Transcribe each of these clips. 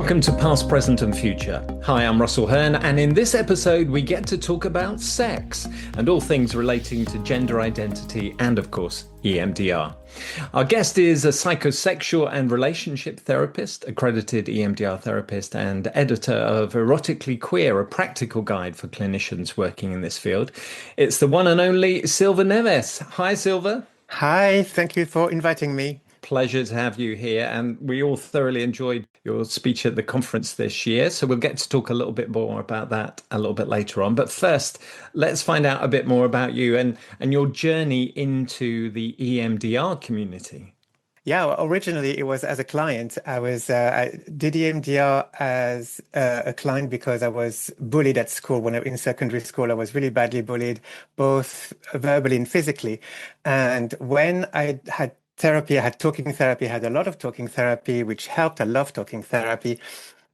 Welcome to Past, Present and Future. Hi, I'm Russ Hurn, and in this episode we get to talk about sex and all things relating to gender identity and, of course, EMDR. Our guest is a psychosexual and relationship therapist, accredited EMDR therapist and editor of Erotically Queer, a practical guide for clinicians working in this field. It's the one and only Silva Neves. Hi, Silva. Hi, thank you for inviting me. Pleasure to have you here. And we all thoroughly enjoyed your speech at the conference this year. So we'll get to talk a little bit more about that a little bit later on. But first, let's find out a bit more about you and your journey into the EMDR community. Yeah, well, originally it was as a client. I did EMDR as a client because I was bullied at school. When I in secondary school, I was really badly bullied, both verbally and physically. And when I had therapy, I had talking therapy, I had a lot of talking therapy, which helped. I love talking therapy.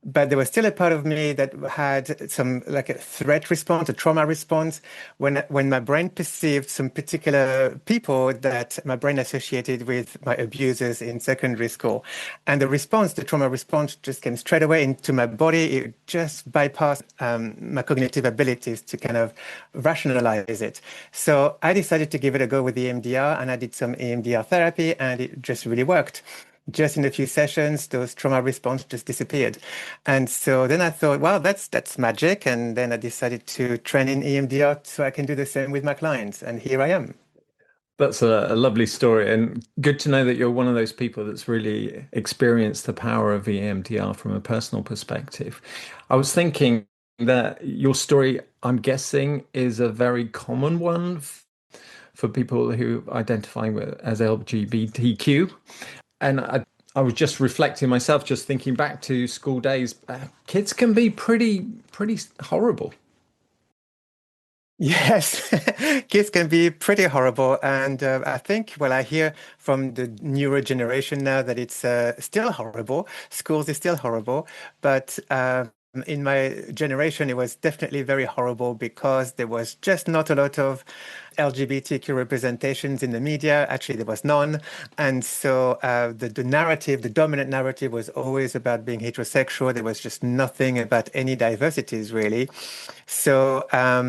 But there was still a part of me that had some like a threat response, a trauma response, when my brain perceived some particular people that my brain associated with my abusers in secondary school. And the response, the trauma response just came straight away into my body. It just bypassed my cognitive abilities to kind of rationalize it. So I decided to give it a go with the EMDR, and I did some EMDR therapy, and it just really worked. Just in a few sessions, those trauma response just disappeared. And so then I thought, well, that's magic. And then I decided to train in EMDR so I can do the same with my clients. And here I am. That's a lovely story, and good to know that you're one of those people that's really experienced the power of EMDR from a personal perspective. I was thinking that your story, I'm guessing, is a very common one for people who identify as LGBTQ. And I was just reflecting myself, just thinking back to school days. Kids can be pretty horrible. Yes, kids can be pretty horrible. And I think, well, I hear from the newer generation now that it's still horrible. Schools is still horrible. But in my generation, it was definitely very horrible because there was just not a lot of LGBTQ representations in the media. Actually, there was none. And so the narrative, the dominant narrative was always about being heterosexual. There was just nothing about any diversities, really. So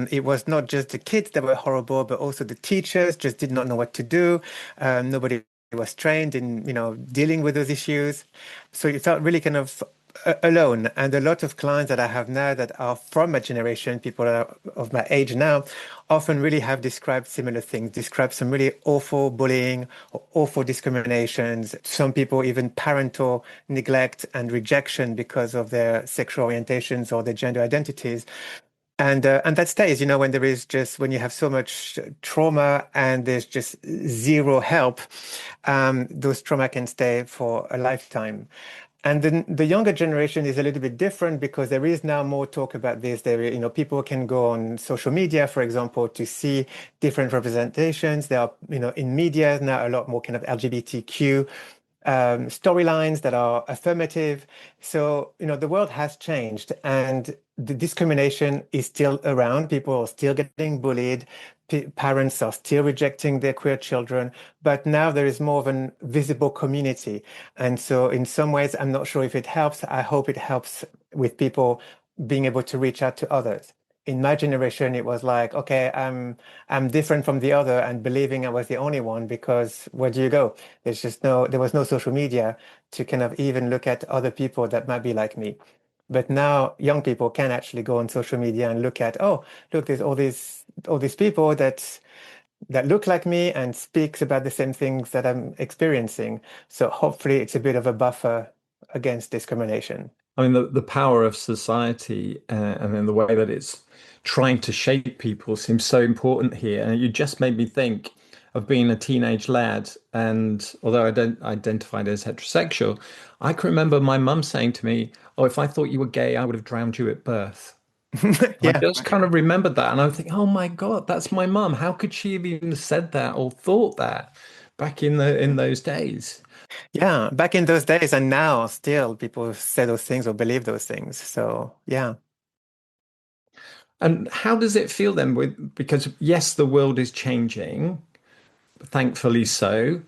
it was not just the kids that were horrible, but also the teachers just did not know what to do. Nobody was trained in, dealing with those issues. So you felt really kind of alone. And a lot of clients that I have now that are from my generation, people that are of my age now, often really have described similar things, described some really awful bullying or awful discriminations. Some people even parental neglect and rejection because of their sexual orientations or their gender identities. And that stays, when there is just when you have so much trauma and there's just zero help, those trauma can stay for a lifetime. And then the younger generation is a little bit different because there is now more talk about this. People can go on social media, for example, to see different representations. There are, in media now a lot more kind of LGBTQ storylines that are affirmative. So, the world has changed and the discrimination is still around. People are still getting bullied. Parents are still rejecting their queer children, but now there is more of an visible community. And so in some ways, I'm not sure if it helps. I hope it helps with people being able to reach out to others. In my generation, it was like, okay, I'm different from the other and believing I was the only one because where do you go? There was no social media to kind of even look at other people that might be like me. But now young people can actually go on social media and look at, oh, look, there's all these people that look like me and speaks about the same things that I'm experiencing. So hopefully it's a bit of a buffer against discrimination. I mean, the power of society and then the way that it's trying to shape people seems so important here. And you just made me think of being a teenage lad. And although I don't identified as heterosexual, I can remember my mum saying to me, "Oh, if I thought you were gay, I would have drowned you at birth." I Yeah. just kind of remembered that. And I was thinking, oh my God, that's my mum. How could she have even said that or thought that back in those days? Yeah, back in those days and now still people say those things or believe those things. So yeah. And how does it feel then with because yes, the world is changing, thankfully so.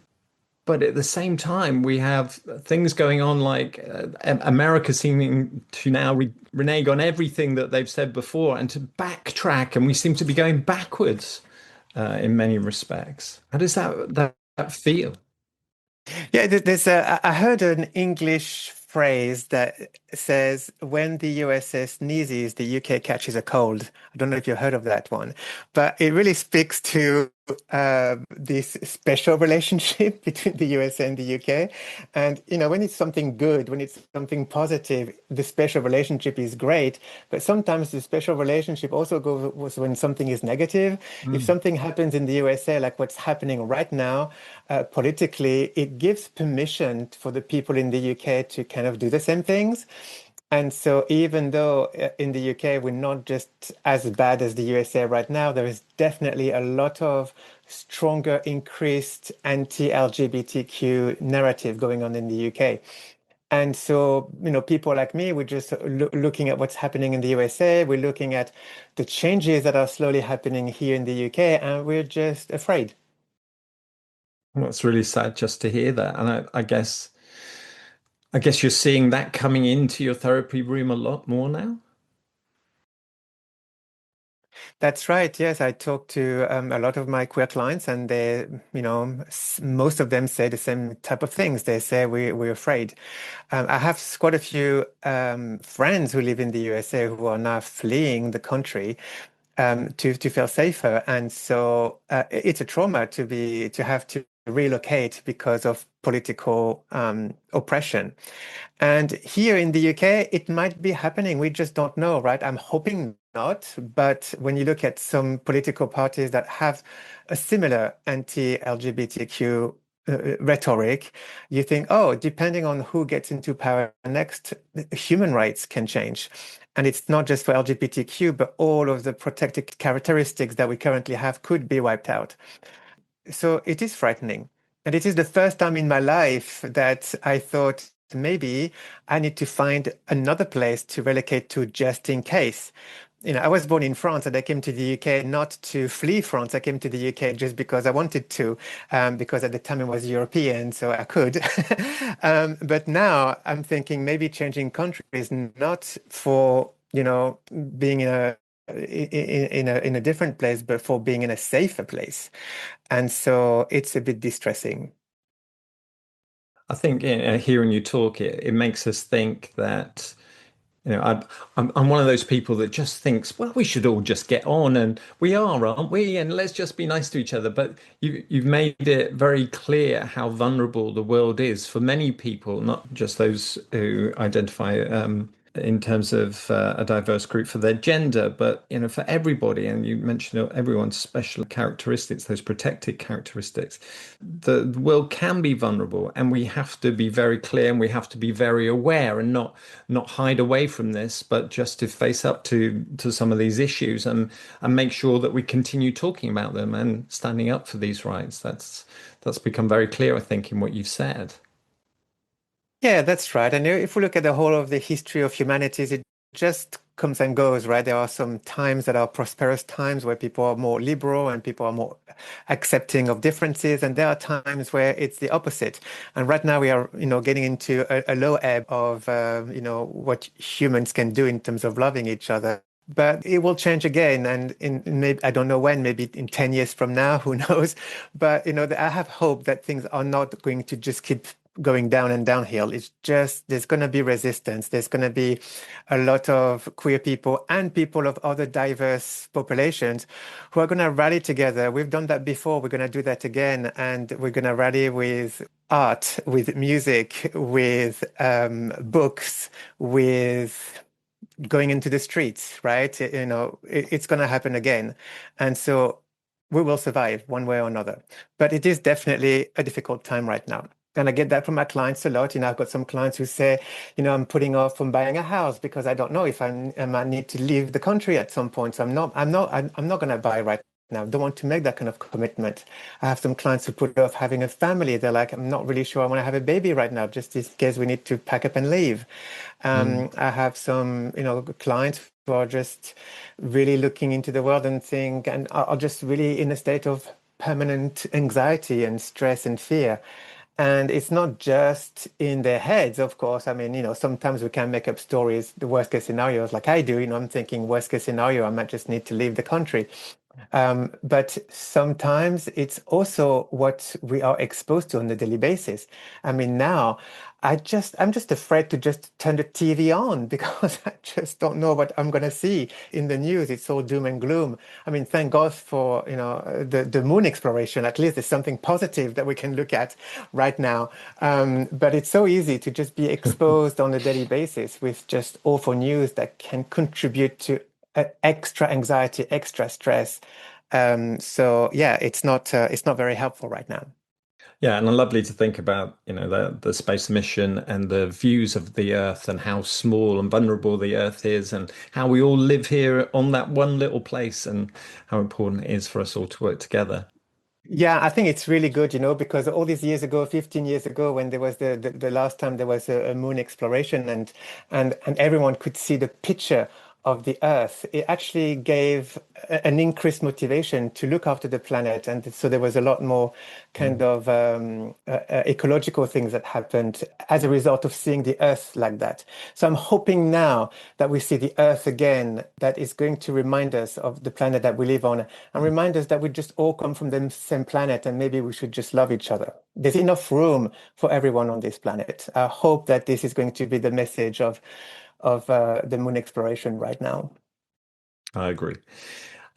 But at the same time, we have things going on like America seeming to now renege on everything that they've said before and to backtrack, and we seem to be going backwards in many respects. How does that feel? Yeah, I heard an English phrase that says, when the USA sneezes, the UK catches a cold. I don't know if you've heard of that one, but it really speaks to this special relationship between the USA and the UK. And, when it's something good, when it's something positive, the special relationship is great. But sometimes the special relationship also goes when something is negative. If Mm. something happens in the USA, like what's happening right now, politically, it gives permission for the people in the UK to kind of do the same things. And so, even though in the UK we're not just as bad as the USA right now, there is definitely a lot of stronger, increased anti-LGBTQ narrative going on in the UK. And so, people like me, we're just looking at what's happening in the USA. We're looking at the changes that are slowly happening here in the UK, and we're just afraid. Well, it's really sad just to hear that. And I guess you're seeing that coming into your therapy room a lot more now. That's right. Yes, I talk to a lot of my queer clients, and most of them say the same type of things. They say we're afraid. I have quite a few friends who live in the USA who are now fleeing the country to feel safer, and so it's a trauma to have to relocate because of political oppression. And here in the UK, it might be happening. We just don't know, right? I'm hoping not. But when you look at some political parties that have a similar anti-LGBTQ rhetoric, you think, oh, depending on who gets into power next, human rights can change. And it's not just for LGBTQ, but all of the protected characteristics that we currently have could be wiped out. So it is frightening. And it is the first time in my life that I thought maybe I need to find another place to relocate to just in case. I was born in France and I came to the UK not to flee France. I came to the UK just because I wanted to, because at the time I was European, so I could. But now I'm thinking maybe changing countries not for, being in a different place, but for being in a safer place. And so it's a bit distressing. I think hearing you talk, it makes us think that, I'm one of those people that just thinks, well, we should all just get on, and we are, aren't we? And let's just be nice to each other. But you've made it very clear how vulnerable the world is for many people, not just those who identify in terms of a diverse group for their gender, but for everybody. And you mentioned everyone's special characteristics, those protected characteristics. The world can be vulnerable, and we have to be very clear, and we have to be very aware, and not hide away from this, but just to face up to some of these issues and make sure that we continue talking about them and standing up for these rights. That's become very clear, I think, in what you've said. Yeah, that's right. And if we look at the whole of the history of humanities, it just comes and goes, right? There are some times that are prosperous times where people are more liberal and people are more accepting of differences, and there are times where it's the opposite. And right now we are, getting into a low ebb of, what humans can do in terms of loving each other. But it will change again, and in maybe I don't know when, maybe in 10 years from now, who knows? But I have hope that things are not going to just keep going down and downhill. It's just there's going to be resistance. There's going to be a lot of queer people and people of other diverse populations who are going to rally together. We've done that before. We're going to do that again. And we're going to rally with art, with music, with books, with going into the streets, right? It's going to happen again. And so we will survive one way or another. But it is definitely a difficult time right now. And I get that from my clients a lot. I've got some clients who say, I'm putting off from buying a house because I don't know if I might need to leave the country at some point. So I'm not going to buy right now. Don't want to make that kind of commitment. I have some clients who put off having a family. They're like, I'm not really sure I want to have a baby right now, just in case we need to pack up and leave. Mm. I have some, clients who are just really looking into the world and think, and are just really in a state of permanent anxiety and stress and fear. And it's not just in their heads, of course. I mean, sometimes we can make up stories, the worst case scenarios, like I do. I'm thinking worst case scenario, I might just need to leave the country. But sometimes it's also what we are exposed to on a daily basis. I mean, now I'm just afraid to just turn the TV on because I just don't know what I'm going to see in the news. It's all doom and gloom. I mean, thank God for, the moon exploration. At least there's something positive that we can look at right now. But it's so easy to just be exposed on a daily basis with just awful news that can contribute to extra anxiety, extra stress. So yeah, it's not very helpful right now. Yeah, and lovely to think about, the space mission and the views of the Earth and how small and vulnerable the Earth is and how we all live here on that one little place and how important it is for us all to work together. Yeah, I think it's really good, because all these years ago, 15 years ago, when there was the last time there was a moon exploration and everyone could see the picture of the Earth, it actually gave an increased motivation to look after the planet. And so there was a lot more kind Mm. of ecological things that happened as a result of seeing the Earth like that. So I'm hoping now that we see the Earth again, that is going to remind us of the planet that we live on and remind us that we just all come from the same planet and maybe we should just love each other. There's enough room for everyone on this planet. I hope that this is going to be the message of the moon exploration right now. I agree.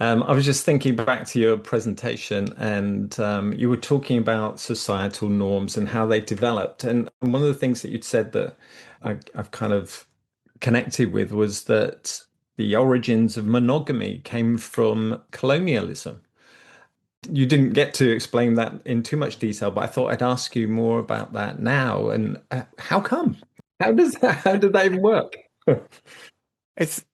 I was just thinking back to your presentation, and you were talking about societal norms and how they developed. And one of the things that you'd said that I've kind of connected with was that the origins of monogamy came from colonialism. You didn't get to explain that in too much detail, but I thought I'd ask you more about that now. And how come? How did that even work? It's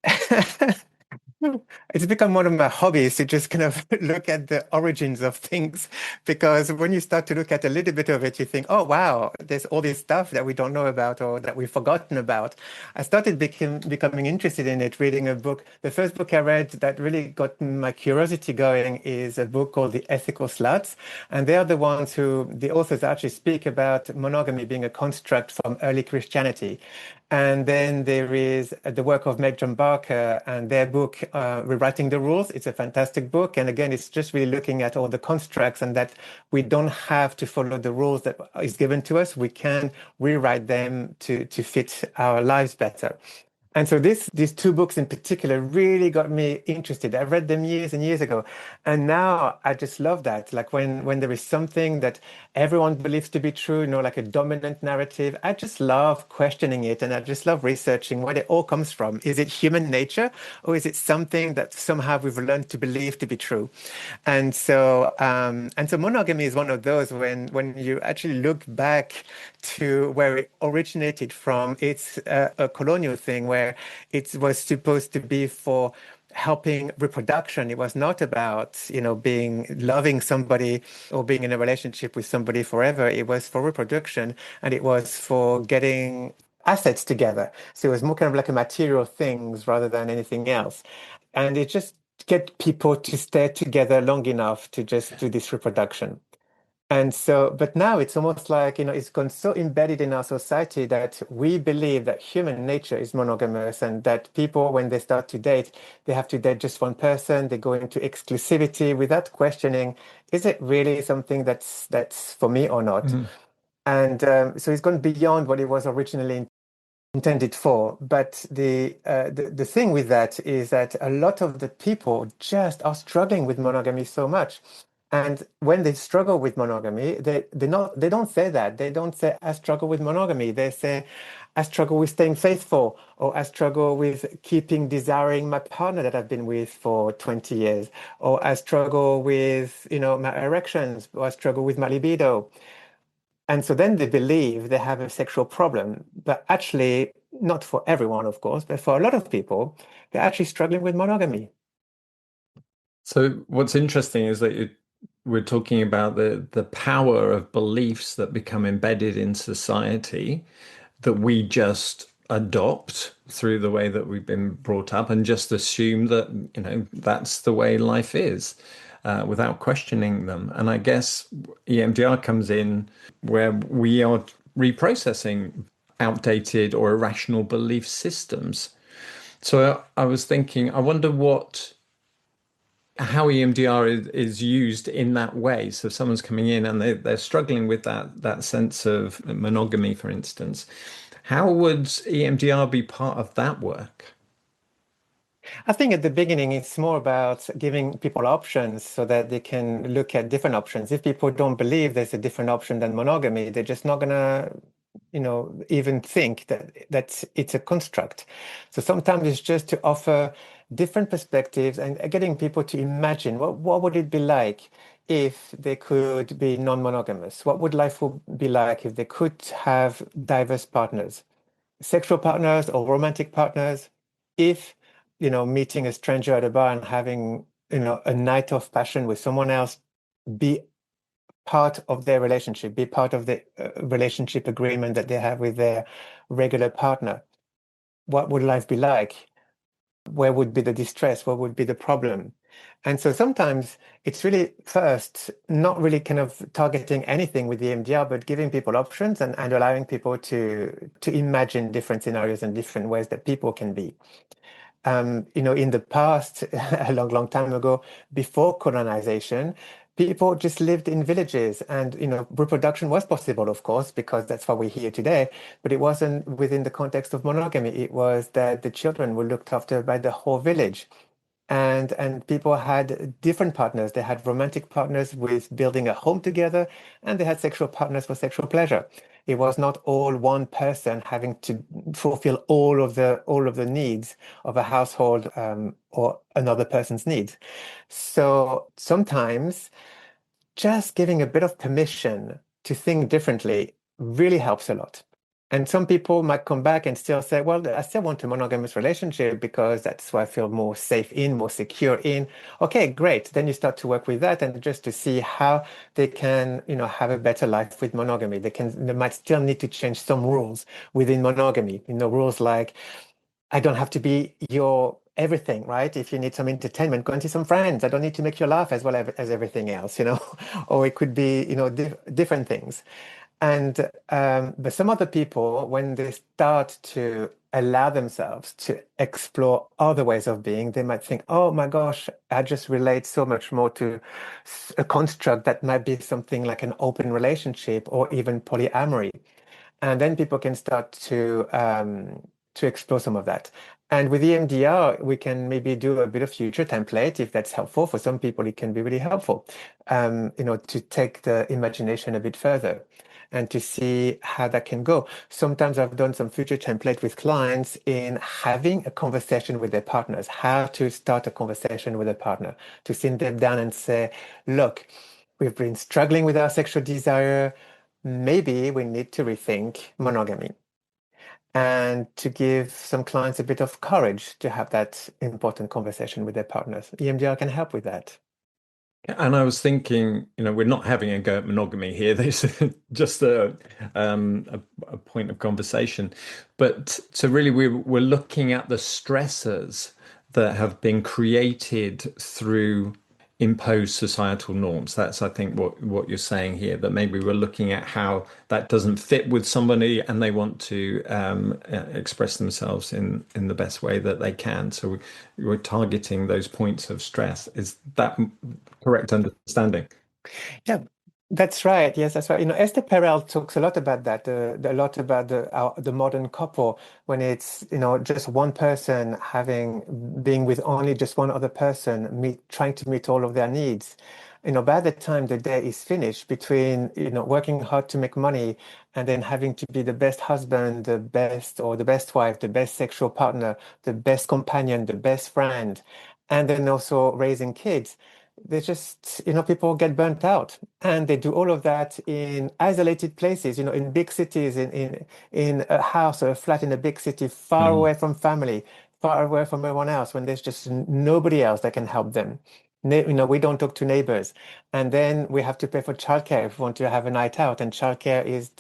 it's become one of my hobbies to just kind of look at the origins of things because when you start to look at a little bit of it, you think, oh, wow, there's all this stuff that we don't know about or that we've forgotten about. I started becoming interested in it, reading a book. The first book I read that really got my curiosity going is a book called The Ethical Sluts. And they are the ones who, the authors actually speak about monogamy being a construct from early Christianity. And then there is the work of Meg John Barker and their book, Rewriting the Rules. It's a fantastic book. And again, it's just really looking at all the constructs and that we don't have to follow the rules that is given to us. We can rewrite them to fit our lives better. And so these two books in particular really got me interested. I read them years and years ago. And now I just love that. Like when there is something that everyone believes to be true, like a dominant narrative, I just love questioning it and I just love researching where it all comes from. Is it human nature or is it something that somehow we've learned to believe to be true? And so monogamy is one of those when you actually look back to where it originated from. It's a colonial thing where it was supposed to be for helping reproduction. It was not about, being loving somebody or being in a relationship with somebody forever. It was for reproduction and it was for getting assets together. So it was more kind of like a material things rather than anything else. And it just get people to stay together long enough to just do this reproduction. And so, but now it's almost like, it's gone so embedded in our society that we believe that human nature is monogamous and that people, when they start to date, they have to date just one person. They go into exclusivity without questioning, is it really something that's for me or not? Mhm. And so it's gone beyond what it was originally intended for. But the thing with that is that a lot of the people just are struggling with monogamy so much. And when they struggle with monogamy, they don't say that. They don't say, I struggle with monogamy. They say, I struggle with staying faithful, or I struggle with keeping desiring my partner that I've been with for 20 years, or I struggle with, my erections, or I struggle with my libido. And so then they believe they have a sexual problem, but actually, not for everyone, of course, but for a lot of people, they're actually struggling with monogamy. So what's interesting is that we're talking about the power of beliefs that become embedded in society that we just adopt through the way that we've been brought up and just assume that, that's the way life is. without questioning them. And I guess EMDR comes in where we are reprocessing outdated or irrational belief systems. So I was thinking, I wonder how EMDR is used in that way. So someone's coming in and they're struggling with that sense of monogamy, for instance. How would EMDR be part of that work? I think at the beginning, it's more about giving people options so that they can look at different options. If people don't believe there's a different option than monogamy, they're just not gonna, even think that it's a construct. So sometimes it's just to offer different perspectives and getting people to imagine what would it be like if they could be non-monogamous? What would life would be like if they could have diverse partners? Sexual partners or romantic partners, if, meeting a stranger at a bar and having, a night of passion with someone else, be part of their relationship, be part of the relationship agreement that they have with their regular partner. What would life be like? Where would be the distress? What would be the problem? And so sometimes it's really first not really kind of targeting anything with the MDR, but giving people options and allowing people to imagine different scenarios and different ways that people can be. In the past, a long, long time ago, before colonization, people just lived in villages and, reproduction was possible, of course, because that's why we're here today. But it wasn't within the context of monogamy. It was that the children were looked after by the whole village. And people had different partners. They had romantic partners with building a home together, and they had sexual partners for sexual pleasure. It was not all one person having to fulfill all of the needs of a household, or another person's needs. So sometimes just giving a bit of permission to think differently really helps a lot. And some people might come back and still say, well, I still want a monogamous relationship because that's where I feel more safe in, more secure in. Okay, great. Then you start to work with that and just to see how they can, have a better life with monogamy. They might still need to change some rules within monogamy, rules like I don't have to be your everything, right? If you need some entertainment, go and see some friends. I don't need to make you laugh as well as everything else, or it could be, different things. And but some other people, when they start to allow themselves to explore other ways of being, they might think, oh my gosh, I just relate so much more to a construct that might be something like an open relationship or even polyamory. And then people can start to explore some of that. And with EMDR, we can maybe do a bit of future template if that's helpful. For some people, it can be really helpful, to take the imagination a bit further and to see how that can go. Sometimes I've done some future template with clients in having a conversation with their partners, how to start a conversation with a partner, to sit them down and say, look, we've been struggling with our sexual desire. Maybe we need to rethink monogamy and to give some clients a bit of courage to have that important conversation with their partners. EMDR can help with that. And I was thinking, we're not having a go at monogamy here. This is just a point of conversation. But so really, we're looking at the stressors that have been created through imposed societal norms. That's, I think, what you're saying here, that maybe we're looking at how that doesn't fit with somebody and they want to express themselves in the best way that they can. So we're targeting those points of stress. Is that correct understanding? Yeah, that's right. Yes, that's right. Esther Perel talks a lot about that, a lot about the modern couple when it's, just one person being with only just one other person, trying to meet all of their needs. By the time the day is finished between, working hard to make money and then having to be the best husband, the best wife, the best sexual partner, the best companion, the best friend, and then also raising kids they just, people get burnt out and they do all of that in isolated places, in big cities, in a house or a flat in a big city, far Mm. away from family, far away from everyone else, when there's just nobody else that can help them. We don't talk to neighbors. And then we have to pay for childcare if we want to have a night out, and childcare is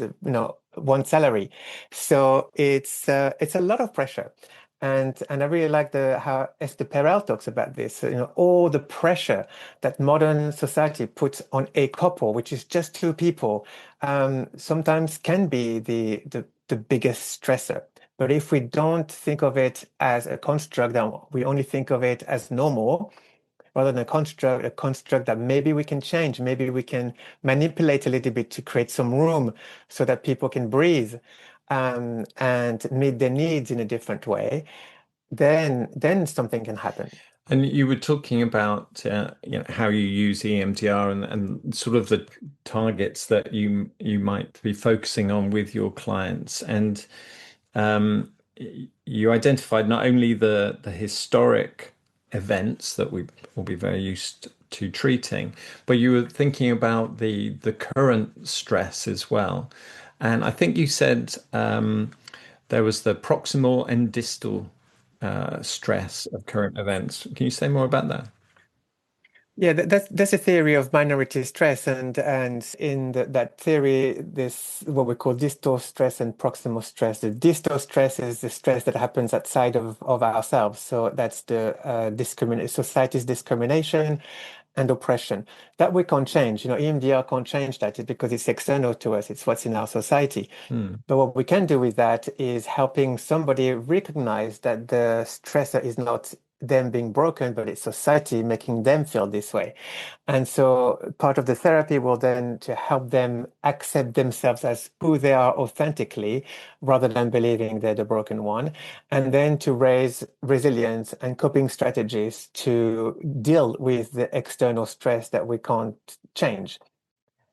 one salary. So it's a lot of pressure. And I really like the how Esther Perel talks about this. You know, all the pressure that modern society puts on a couple, which is just two people, sometimes can be the biggest stressor. But if we don't think of it as a construct, and we only think of it as normal, rather than a construct that maybe we can change, maybe we can manipulate a little bit to create some room so that people can breathe and meet their needs in a different way, then something can happen. And you were talking about how you use EMDR and sort of the targets that you might be focusing on with your clients. And you identified not only the historic events that we will be very used to treating, but you were thinking about the current stress as well. And I think you said there was the proximal and distal stress of current events. Can you say more about that? Yeah, that's a theory of minority stress, and in that theory, this what we call distal stress and proximal stress. The distal stress is the stress that happens outside of ourselves. So that's the society's discrimination and oppression that we can't change. You know, EMDR can't change that because it's external to us. It's what's in our society. Hmm. But what we can do with that is helping somebody recognize that the stressor is not them being broken, but it's society making them feel this way. And so part of the therapy will then to help them accept themselves as who they are authentically, rather than believing they're the broken one, and then to raise resilience and coping strategies to deal with the external stress that we can't change.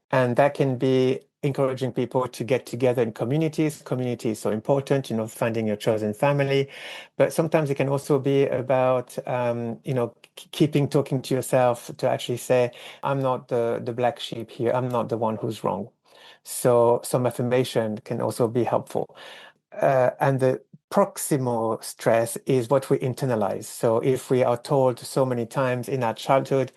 And that can be encouraging people to get together in communities. Community is so important, you know, finding your chosen family. But sometimes it can also be about, keeping talking to yourself to actually say, I'm not the black sheep here. I'm not the one who's wrong. So some affirmation can also be helpful. And the proximal stress is what we internalize. So if we are told so many times in our childhood,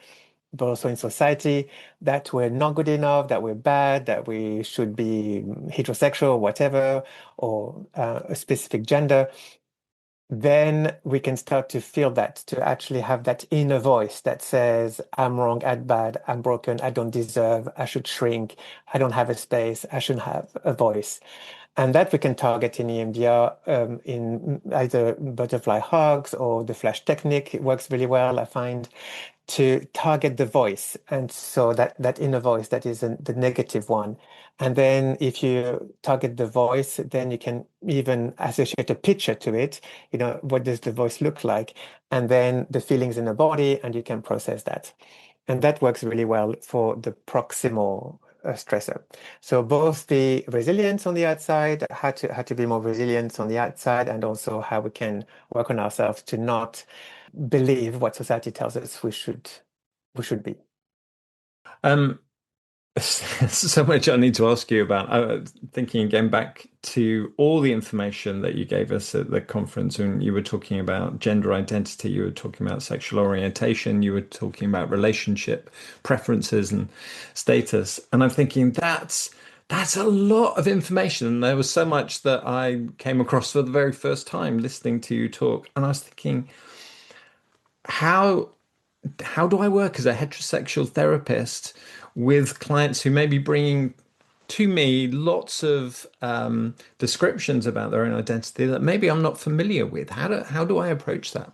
but also in society, that we're not good enough, that we're bad, that we should be heterosexual, whatever, or a specific gender, then we can start to feel that, to actually have that inner voice that says, I'm wrong, I'm bad, I'm broken, I don't deserve, I should shrink, I don't have a space, I shouldn't have a voice. And that we can target in EMDR in either butterfly hugs or the flash technique. It works really well, I find, to target the voice. And so that inner voice, that is the negative one. And then if you target the voice, then you can even associate a picture to it. You know, what does the voice look like? And then the feelings in the body, and you can process that. And that works really well for the proximal stressor. So both the resilience on the outside, how to be more resilient on the outside, and also how we can work on ourselves to not believe what society tells us we should be. Um, so much I need to ask you about. Thinking again back to all the information that you gave us at the conference, when you were talking about gender identity, you were talking about sexual orientation, you were talking about relationship preferences and status. And I'm thinking that's a lot of information. And there was so much that I came across for the very first time listening to you talk. And I was thinking, how how do I work as a heterosexual therapist with clients who may be bringing to me lots of descriptions about their own identity that maybe I'm not familiar with? How do I approach that?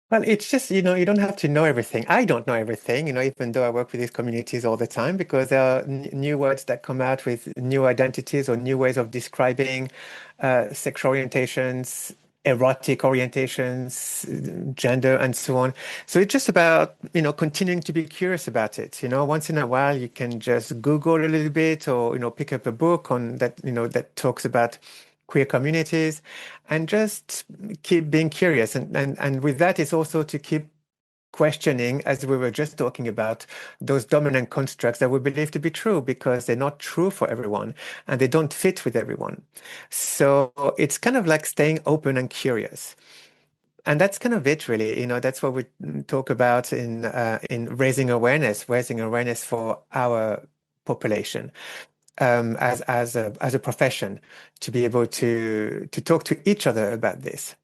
Well, it's just, you don't have to know everything. I don't know everything, even though I work with these communities all the time, because there are new words that come out with new identities or new ways of describing sexual orientations, erotic orientations, gender, and so on. So it's just about, continuing to be curious about it. Once in a while, you can just Google a little bit or, pick up a book on that, that talks about queer communities and just keep being curious. And with that, it's also to keep questioning, as we were just talking about, those dominant constructs that we believe to be true because they're not true for everyone and they don't fit with everyone. So it's kind of like staying open and curious. And that's kind of it, really. That's what we talk about in raising awareness for our population. as a profession to be able to talk to each other about this.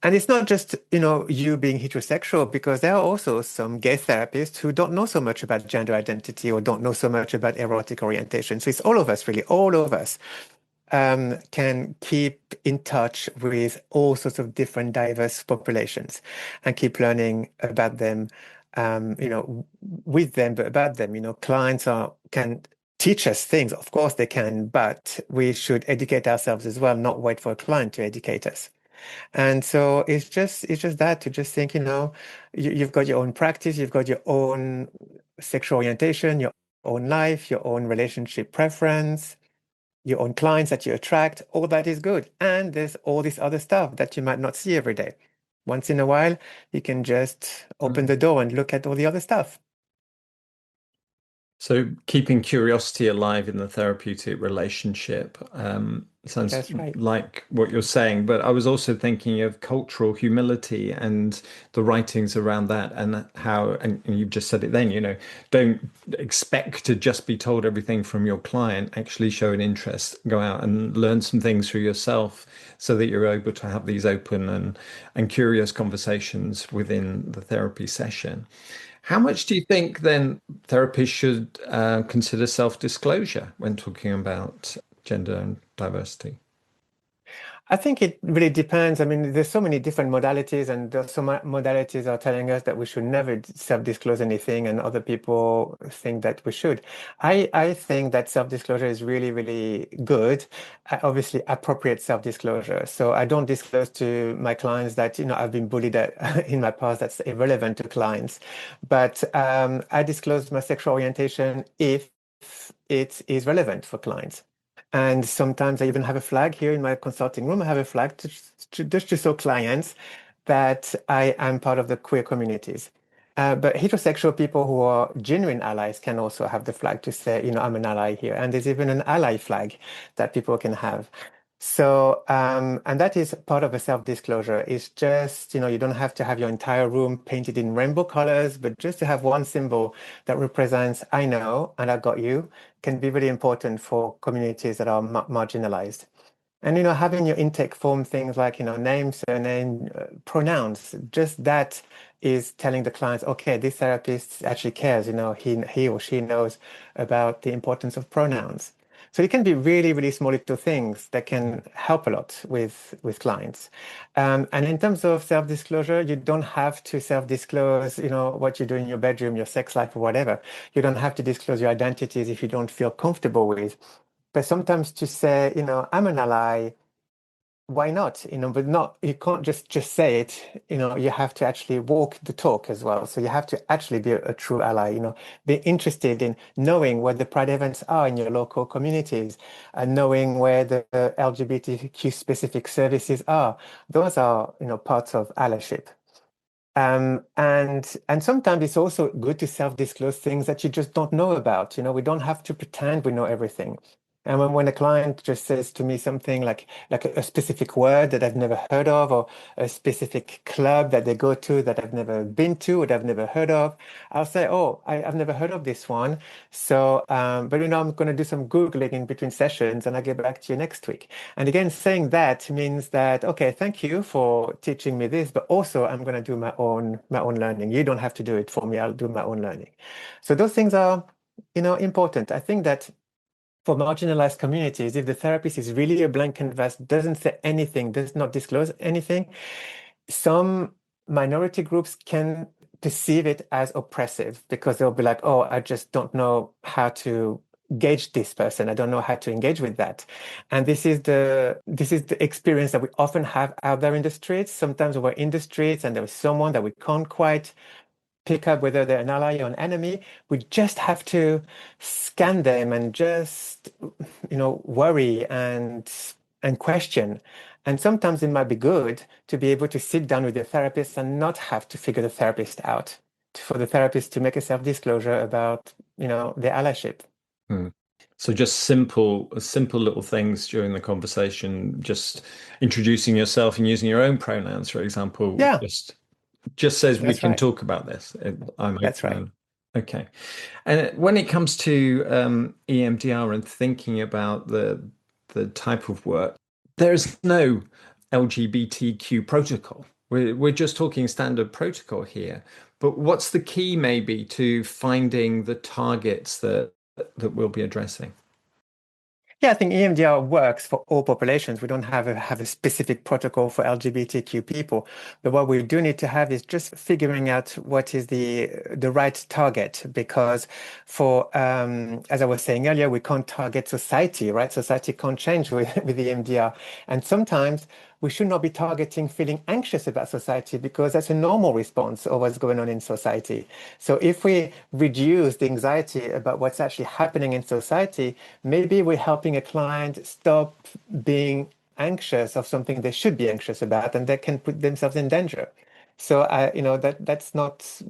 And it's not just, you being heterosexual, because there are also some gay therapists who don't know so much about gender identity or don't know so much about erotic orientation. So it's all of us, really, all of us can keep in touch with all sorts of different diverse populations and keep learning about them, with them, but about them. Clients can teach us things. Of course they can, but we should educate ourselves as well, not wait for a client to educate us. And so it's just that to just think, you've got your own practice, you've got your own sexual orientation, your own life, your own relationship preference, your own clients that you attract, all that is good. And there's all this other stuff that you might not see every day. Once in a while, you can just open the door and look at all the other stuff. So keeping curiosity alive in the therapeutic relationship sounds That's right. like what you're saying, but I was also thinking of cultural humility and the writings around that and how, and you've just said it then, don't expect to just be told everything from your client, actually show an interest, go out and learn some things for yourself so that you're able to have these open and curious conversations within the therapy session. How much do you think then therapists should consider self-disclosure when talking about gender and diversity? I think it really depends. I mean, there's so many different modalities, and there's so many modalities are telling us that we should never self-disclose anything, and other people think that we should. I think that self-disclosure is really, really good. Obviously, appropriate self-disclosure. So I don't disclose to my clients that, I've been bullied in my past. That's irrelevant to clients. But I disclose my sexual orientation if it is relevant for clients. And sometimes I even have a flag here in my consulting room. I have a flag just to show clients that I am part of the queer communities. But heterosexual people who are genuine allies can also have the flag to say, I'm an ally here. And there's even an ally flag that people can have. So, and that is part of a self-disclosure. It's just, you don't have to have your entire room painted in rainbow colors, but just to have one symbol that represents, I know, and I got you, can be really important for communities that are marginalized. And, having your intake form things like, name, surname, pronouns, just that is telling the clients, okay, this therapist actually cares, he or she knows about the importance of pronouns. So it can be really, really small little things that can help a lot with clients. And in terms of self-disclosure, you don't have to self-disclose, what you do in your bedroom, your sex life, or whatever. You don't have to disclose your identities if you don't feel comfortable with. But sometimes to say, I'm an ally, why not? But not, you can't just say it, you have to actually walk the talk as well. So you have to actually be a true ally, be interested in knowing where the pride events are in your local communities and knowing where the LGBTQ specific services are. Those are, parts of allyship. And sometimes it's also good to self-disclose things that you just don't know about. We don't have to pretend we know everything. And when a client just says to me something like a specific word that I've never heard of, or a specific club that they go to that I've never been to or that I've never heard of, I'll say, "Oh, I've never heard of this one. So, but I'm going to do some Googling in between sessions, and I'll get back to you next week." And again, saying that means that, okay, thank you for teaching me this, but also I'm going to do my own learning. You don't have to do it for me. I'll do my own learning. So those things are, important. I think that for marginalized communities, if the therapist is really a blank canvas, doesn't say anything, does not disclose anything, some minority groups can perceive it as oppressive because they'll be like, oh, I just don't know how to gauge this person. I don't know how to engage with that. And this is the experience that we often have out there in the streets. Sometimes we're in the streets and there is someone that we can't quite pick up whether they're an ally or an enemy. We just have to scan them and just, worry and question. And sometimes it might be good to be able to sit down with your therapist and not have to figure the therapist out, for the therapist to make a self-disclosure about, their allyship. Hmm. So just simple little things during the conversation, just introducing yourself and using your own pronouns, for example, Yeah, just says we that's can right. talk about this. I'm That's right. open. Okay. And when it comes to EMDR and thinking about the type of work, there's no LGBTQ protocol. We're just talking standard protocol here. But what's the key maybe to finding the targets that we'll be addressing? Yeah, I think EMDR works for all populations. We don't have a specific protocol for LGBTQ people, but what we do need to have is just figuring out what is the right target. Because for as I was saying earlier, we can't target society, right? Society can't change with EMDR, and sometimes we should not be targeting feeling anxious about society because that's a normal response of what's going on in society. So if we reduce the anxiety about what's actually happening in society, maybe we're helping a client stop being anxious of something they should be anxious about, and they can put themselves in danger. So that's not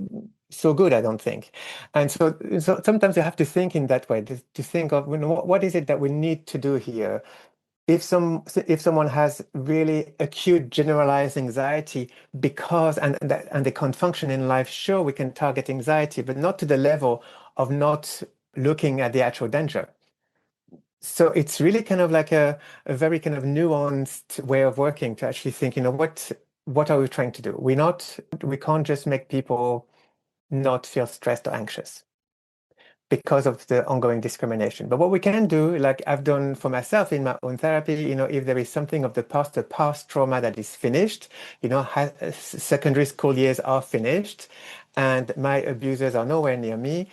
so good, I don't think. And so sometimes you have to think in that way, to think of, what is it that we need to do here? If someone has really acute generalized anxiety and they can't function in life, sure, we can target anxiety, but not to the level of not looking at the actual danger. So it's really kind of like a very kind of nuanced way of working to actually think, what are we trying to do? We can't just make people not feel stressed or anxious because of the ongoing discrimination. But what we can do, like I've done for myself in my own therapy, if there is something of the past trauma that is finished, secondary school years are finished, and my abusers are nowhere near me.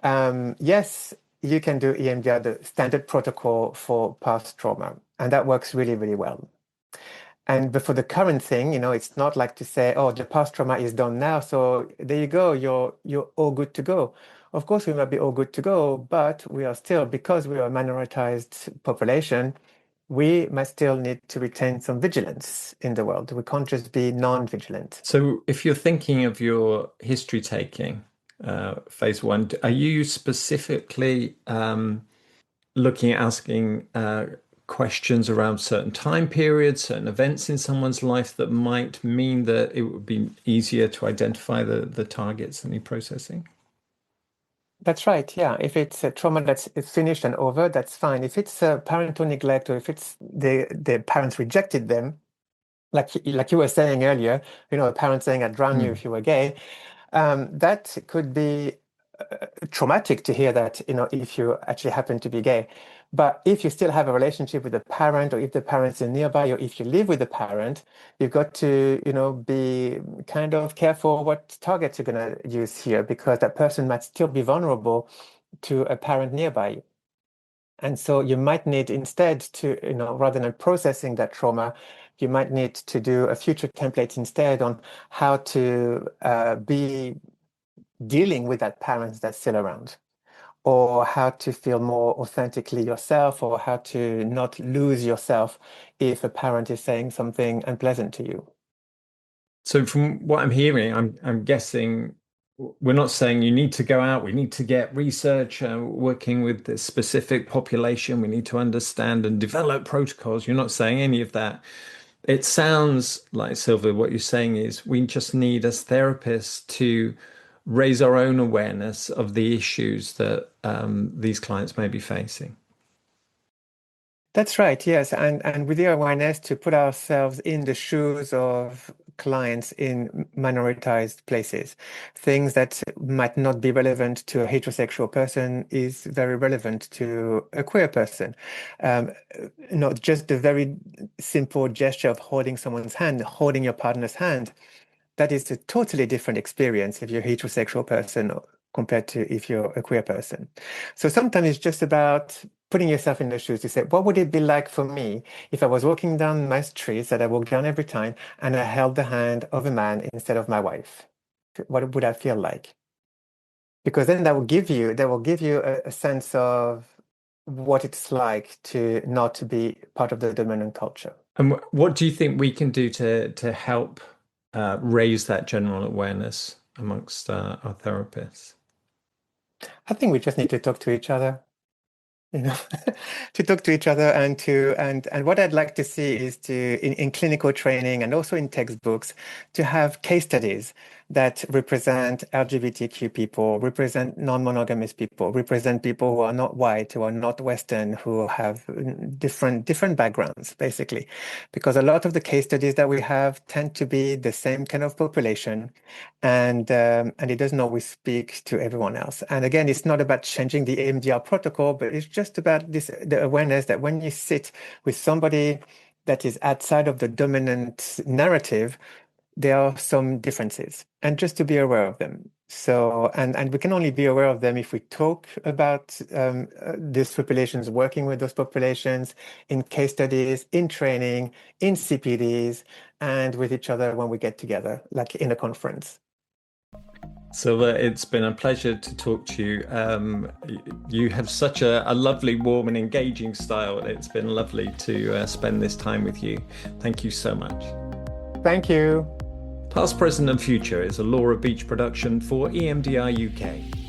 Yes, you can do EMDR, the standard protocol for past trauma, and that works really, really well. And but for the current thing, it's not like to say, oh, the past trauma is done now, so there you go, you're all good to go. Of course, we might be all good to go, but we are still, because we are a minoritized population, we might still need to retain some vigilance in the world. We can't just be non-vigilant. So if you're thinking of your history taking, phase one, are you specifically looking at asking questions around certain time periods, certain events in someone's life that might mean that it would be easier to identify the targets in the processing? That's right. Yeah. If it's a trauma that's it's finished and over, that's fine. If it's parental neglect, or if it's the parents rejected them, like you were saying earlier, a parent saying, "I'd drown you Hmm. if you were gay," that could be traumatic to hear that, if you actually happen to be gay. But if you still have a relationship with the parent, or if the parents are nearby, or if you live with the parent, you've got to, be kind of careful what targets you're going to use here, because that person might still be vulnerable to a parent nearby you. And so you might need instead to, rather than processing that trauma, you might need to do a future template instead on how to be dealing with that parent that's still around, or how to feel more authentically yourself, or how to not lose yourself if a parent is saying something unpleasant to you. So from what I'm hearing, I'm guessing we're not saying you need to go out, we need to get research, working with this specific population, we need to understand and develop protocols. You're not saying any of that. It sounds like, Silva, what you're saying is we just need as therapists to raise our own awareness of the issues that these clients may be facing. That's right, yes. And with the awareness to put ourselves in the shoes of clients in minoritized places. Things that might not be relevant to a heterosexual person is very relevant to a queer person. Um, Not just the very simple gesture of holding someone's hand, holding your partner's hand, that is a totally different experience if you're a heterosexual person compared to if you're a queer person. So sometimes it's just about putting yourself in the shoes to say, what would it be like for me if I was walking down my streets that I walk down every time and I held the hand of a man instead of my wife? What would I feel like? Because then that will give you a sense of what it's like to not be part of the dominant culture. And what do you think we can do to help raise that general awareness amongst our therapists? I think we just need to talk to each other. you know, to talk to each other, and what I'd like to see is in clinical training and also in textbooks to have case studies that represent LGBTQ people, represent non-monogamous people, represent people who are not white, who are not Western, who have different backgrounds, basically. Because a lot of the case studies that we have tend to be the same kind of population, and it doesn't always speak to everyone else. And again, it's not about changing the EMDR protocol, but it's just about the awareness that when you sit with somebody that is outside of the dominant narrative, there are some differences, and just to be aware of them. So, and we can only be aware of them if we talk about these populations, working with those populations in case studies, in training, in CPDs, and with each other when we get together, like in a conference. Silva, it's been a pleasure to talk to you. You have such a lovely, warm, and engaging style. It's been lovely to spend this time with you. Thank you so much. Thank you. Past, Present, and Future is a Laura Beech production for EMDR UK.